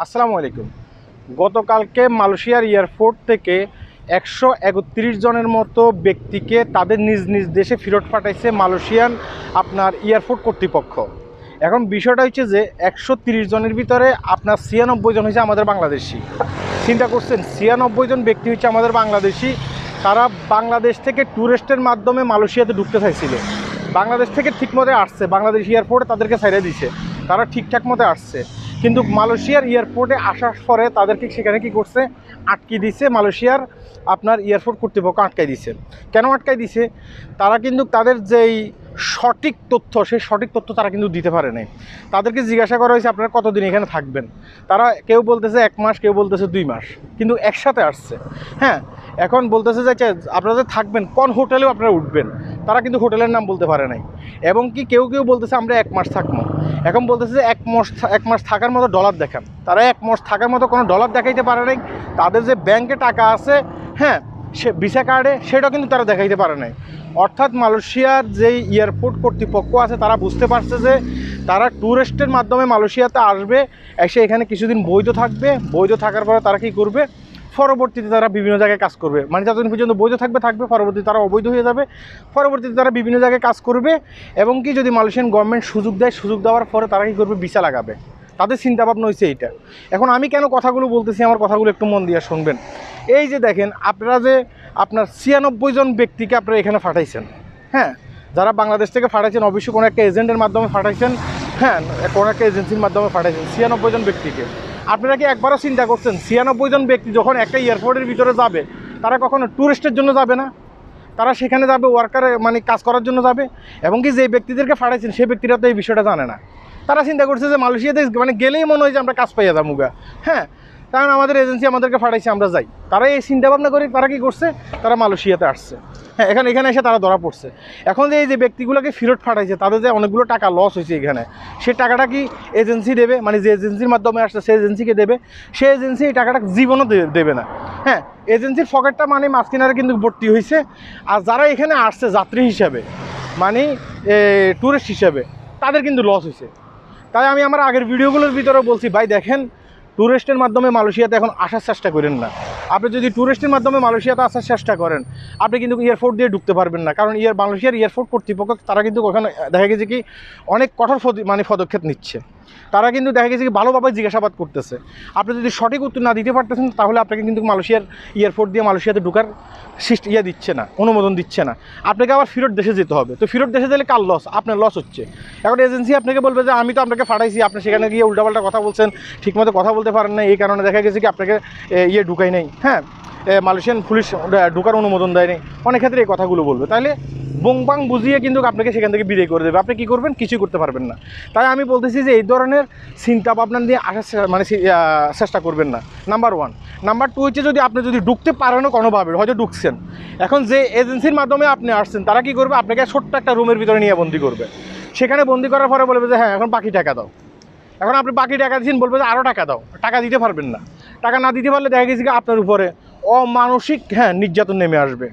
আসসালামু আলাইকুম। গতকালকে মালয়েশিয়ার এয়ারপোর্ট থেকে 131 জনের মতো ব্যক্তিকে তাদের নিজ নিজ দেশে ফেরত পাঠাইছে মালয়েশিয়ান আপনার এয়ারপোর্ট কর্তৃপক্ষ। এখন বিষয়টা হচ্ছে যে 130 জনের ভিতরে আপনার 96 জন হচ্ছে আমাদের বাংলাদেশি। চিন্তা করছেন, 96 জন ব্যক্তি হচ্ছে আমাদের বাংলাদেশি। তারা বাংলাদেশ থেকে ট্যুরিস্টের মাধ্যমে মালয়েশিয়াতে ঢুকতে চাইছিল। বাংলাদেশ থেকে ঠিকমতো আসছে, বাংলাদেশ এয়ারপোর্টে তাদেরকে ছেড়ে দিছে, তারা ঠিকঠাক মতো আসছে। কিন্তু মালয়েশিয়ার এয়ারপোর্টে আসার পরে তাদেরকে সেখানে কি করছে, আটকে দিছে। মালয়েশিয়ার আপনার এয়ারপোর্ট কর্তৃপক্ষ আটকাই দিছে। কেন আটকাই দিছে? তারা কিন্তু তাদের যেই সঠিক তথ্য, সেই সঠিক তথ্য তারা কিন্তু দিতে পারে নাই। তাদেরকে জিজ্ঞাসা করা হয়েছে আপনারা কতদিন এখানে থাকবেন। তারা কেউ বলতেছে 1 মাস, কেউ বলতেছে 2 মাস, কিন্তু একসাথে আসছে। হ্যাঁ, এখন বলতেছে যে আপনারা যে থাকবেন কোন হোটেলেও আপনারা উঠবেন, তারা কিন্তু হোটেলের নাম বলতে পারে নাই। এবং কি কেউ কেউ বলতেছে আমরা 1 মাস থাকবো। এখন বলতেছে যে 1 মাস থাকার মতো ডলার দেখান। তারা 1 মাস থাকার মতো কোনো ডলার দেখাইতে পারে নাই। তাদের যে ব্যাংকে টাকা আছে, হ্যাঁ, সে ভিসা কার্ডে, সেটাও কিন্তু তারা দেখাইতে পারে নাই। অর্থাৎ মালয়েশিয়ার যেই এয়ারপোর্ট কর্তৃপক্ষ আছে তারা বুঝতে পারছে যে তারা ট্যুরিস্টের মাধ্যমে মালয়েশিয়াতে আসবে, এসে এখানে কিছুদিন বৈধ থাকবে। বৈধ থাকার পরে তারা কী করবে, পরবর্তীতে তারা বিভিন্ন জায়গায় কাজ করবে। মানে যতদিন পর্যন্ত বৈধ থাকবে, পরবর্তীতে তারা অবৈধ হয়ে যাবে। পরবর্তীতে তারা বিভিন্ন জায়গায় কাজ করবে। এবং কি যদি মালয়েশিয়ান গভর্নমেন্ট সুযোগ দেয়, সুযোগ দেওয়ার পরে তারা কী করবে, ভিসা লাগাবে। তাদের চিন্তাভাবনা হয়েছে এইটা। এখন আমি কেন কথাগুলো বলতেছি, আমার কথাগুলো একটু মন দিয়ে শুনবেন। এই যে দেখেন, আপনারা যে আপনার 96 জন ব্যক্তিকে আপনারা এখানে পাঠাইছেন, হ্যাঁ, যারা বাংলাদেশ থেকে পাঠাইছেন, অবশ্যই কোনো একটা এজেন্টের মাধ্যমে পাঠাইছেন, হ্যাঁ, কোনো একটা এজেন্সির মাধ্যমে পাঠাইছেন 96 জন ব্যক্তিকে। আপনারা কি একবারও চিন্তা করছেন 96 জন ব্যক্তি যখন একটা এয়ারপোর্টের ভিতরে যাবে, তারা কখনো ট্যুরিস্টের জন্য যাবে না, তারা সেখানে যাবে ওয়ার্কারে, মানে কাজ করার জন্য যাবে। এবং কি যে ব্যক্তিদেরকে পাঠাইছেন সেই ব্যক্তিরা তো এই বিষয়টা জানে না। তারা চিন্তা করছে যে মালয়েশিয়াতে মানে গেলেই মনে হয় যে আমরা কাজ পাইয়া যাবো গা, হ্যাঁ, কারণ আমাদের এজেন্সি আমাদেরকে পাঠাইছে, আমরা যাই। তারা এই চিন্তাভাবনা করে তারা কী করছে, তারা মালয়েশিয়াতে আসছে। হ্যাঁ, এখানে এসে তারা ধরা পড়ছে। এখন যে এই যে ব্যক্তিগুলোকে ফেরত পাঠাইছে, তাদের যে অনেকগুলো টাকা লস হয়েছে এখানে, সেই টাকাটা কি এজেন্সি দেবে? মানে যে এজেন্সির মাধ্যমে আসছে সেই এজেন্সিকে দেবে। সেই এজেন্সি এই টাকাটা জীবনও দেবে না। হ্যাঁ, এজেন্সির পকেটটা মানে মাঝখানে কিন্তু ভর্তি হয়েছে। আর যারা এখানে আসছে যাত্রী হিসাবে, মানে ট্যুরিস্ট হিসাবে, তাদের কিন্তু লস হয়েছে। তাই আমি আমার আগের ভিডিওগুলোর ভিতরে বলছি, ভাই দেখেন, ট্যুরিস্টের মাধ্যমে মালয়েশিয়াতে এখন আসার চেষ্টা করেন না। আপনি যদি ট্যুরিস্টের মাধ্যমে মালয়েশিয়াতে আসার চেষ্টা করেন, আপনি কিন্তু এয়ারপোর্ট দিয়ে ঢুকতে পারবেন না। কারণ মালয়েশিয়ার এয়ারপোর্ট কর্তৃপক্ষ তারা কিন্তু ওখানে দেখা গেছে কি অনেক কঠোর পদক্ষেপ নিচ্ছে। তারা কিন্তু দেখা গেছে কি ভালোভাবে জিজ্ঞাসাবাদ করতেছে। আপনি যদি সঠিক উত্তর না দিতে পারতেছেন, তাহলে আপনাকে কিন্তু মালয়েশিয়ার এয়ারপোর্ট দিয়ে মালয়েশিয়াতে ঢোকার দিচ্ছে না, অনুমোদন দিচ্ছে না। আপনাকে আবার ফেরত দেশে যেতে হবে। তো ফেরত দেশে গেলে কার লস? আপনার লস হচ্ছে। এখন এজেন্সি আপনাকে বলবে যে আমি তো আপনাকে পাঠাইছি, আপনি সেখানে গিয়ে উল্টাপাল্টা কথা বলছেন, ঠিকমতো কথা বলতে পারেন না, এই কারণে দেখা গেছে কি আপনাকে ঢুকাই নেই, হ্যাঁ, মালয়েশিয়ান পুলিশ ঢোকার অনুমোদন দেয় নেই। অনেক ক্ষেত্রে এই কথাগুলো বলবে। তাহলে বংবাং বুঝিয়ে কিন্তু আপনাকে সেখান থেকে বিদায় করে দেবে। আপনি কী করবেন? কিছুই করতে পারবেন না। তাই আমি বলতেছি যে এই ধরনের চিন্তা ভাবনা দিয়ে আসার মানে চেষ্টা করবেন না, নাম্বার 1। নাম্বার 2 হচ্ছে, যদি আপনি যদি ঢুকতে পারেনও কোনোভাবে, হয়তো ঢুকছেন, এখন যে এজেন্সির মাধ্যমে আপনি আসছেন, তারা কী করবে, আপনাকে ছোট্ট একটা রুমের ভিতরে নিয়ে বন্দি করবে। সেখানে বন্দি করার পরে বলবে যে হ্যাঁ, এখন বাকি টাকা দাও। এখন আপনি বাকি টাকা দিচ্ছেন, বলবে যে আরও টাকা দাও। টাকা দিতে পারবেন না। টাকা না দিতে পারলে দেখা গেছে কি আপনার উপরে অমানসিক, হ্যাঁ, নির্যাতন নেমে আসবে।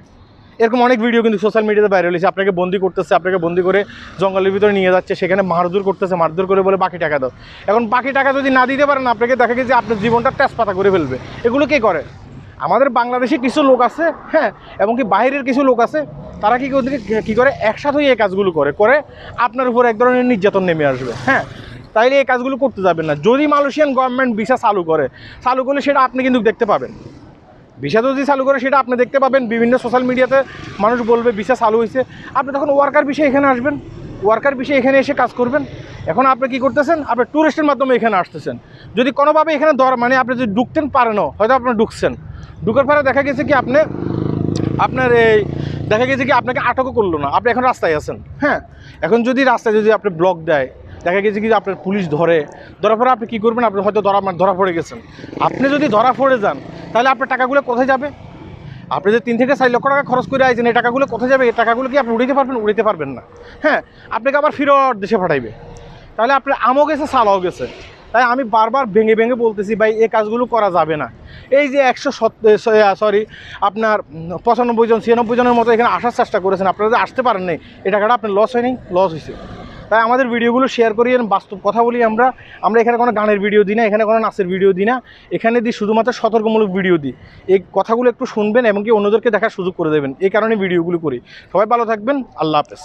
এরকম অনেক ভিডিও কিন্তু সোশ্যাল মিডিয়াতে ভাইরাল হয়েছে। আপনাকে বন্দি করতেছে, আপনাকে বন্দি করে জঙ্গলের ভিতরে নিয়ে যাচ্ছে, সেখানে মারধর করতেছে, মারধর করে বলে বাকি টাকা দাও। এখন বাকি টাকা যদি না দিতে পারেন, আপনাকে দেখা গেছে আপনার জীবনটা তেজপাতা করে ফেলবে। এগুলো কে করে? আমাদের বাংলাদেশে কিছু লোক আছে, হ্যাঁ, এবং কি বাইরের কিছু লোক আছে, তারা কী করে একসাথে এই কাজগুলো করে আপনার উপর এক ধরনের নির্যাতন নেমে আসবে। হ্যাঁ, তাইলে এই কাজগুলো করতে যাবেন না। যদি মালয়েশিয়ান গভর্নমেন্ট ভিসা চালু করলে সেটা আপনি কিন্তু দেখতে পাবেন। ভিসা যদি চালু করে সেটা আপনি দেখতে পাবেন। বিভিন্ন সোশ্যাল মিডিয়াতে মানুষ বলবে ভিসা চালু হয়েছে। আপনি তখন ওয়ার্কার ভিসা এখানে আসবেন, ওয়ার্কার ভিসা এখানে এসে কাজ করবেন। এখন আপনি কী করতেছেন, আপনি ট্যুরিস্টের মাধ্যমে এখানে আসতেছেন। যদি কোনোভাবে এখানে মানে আপনি যদি ঢুকতেন পারেনও, হয়তো আপনি ঢুকছেন, ঢুকার পরে দেখা গেছে কি আপনার এই দেখা গেছে কি আপনাকে আটকও করলো না, আপনি এখন রাস্তায় আছেন। হ্যাঁ, এখন যদি রাস্তায় যদি আপনি ব্লক দেয়, দেখা গেছে কি আপনার পুলিশ ধরার পরে আপনি কী করবেন, আপনি হয়তো ধরা পড়ে গেছেন। আপনি যদি ধরা পড়ে যান, তাহলে আপনার টাকাগুলো কোথায় যাবে? আপনি যে 3 থেকে 4 লক্ষ টাকা খরচ করে আইছেন, এই টাকাগুলো কোথায় যাবে? এই টাকাগুলো কি আপনি উড়াইতে পারবেন না। হ্যাঁ, আপনাকে আবার ফেরত দেশে পাঠাইবে। তাহলে আপনার আমও গেছে, সালাও গেছে। তাই আমি বারবার ভেঙে বলতেছি, ভাই এই কাজগুলো করা যাবে না। এই যে আপনার 95 জন 96 জনের মতো এখানে আসার চেষ্টা করেছেন, আপনারা যে আসতে পারেন নাই, এই টাকাটা আপনার লস হয়নি? লস হয়েছে। তাই আমাদের ভিডিওগুলো শেয়ার করিয়েন, বাস্তব কথা বলি। আমরা এখানে কোনো গানের ভিডিও দিই না, এখানে কোনো নাচের ভিডিও দিই না, এখানে দিই শুধুমাত্র সতর্কমূলক ভিডিও দিই। এই কথাগুলো একটু শুনবেন এবং কি অন্যদেরকে দেখার সুযোগ করে দেবেন, এই কারণে ভিডিওগুলো করি। সবাই ভালো থাকবেন, আল্লাহ হাফেজ।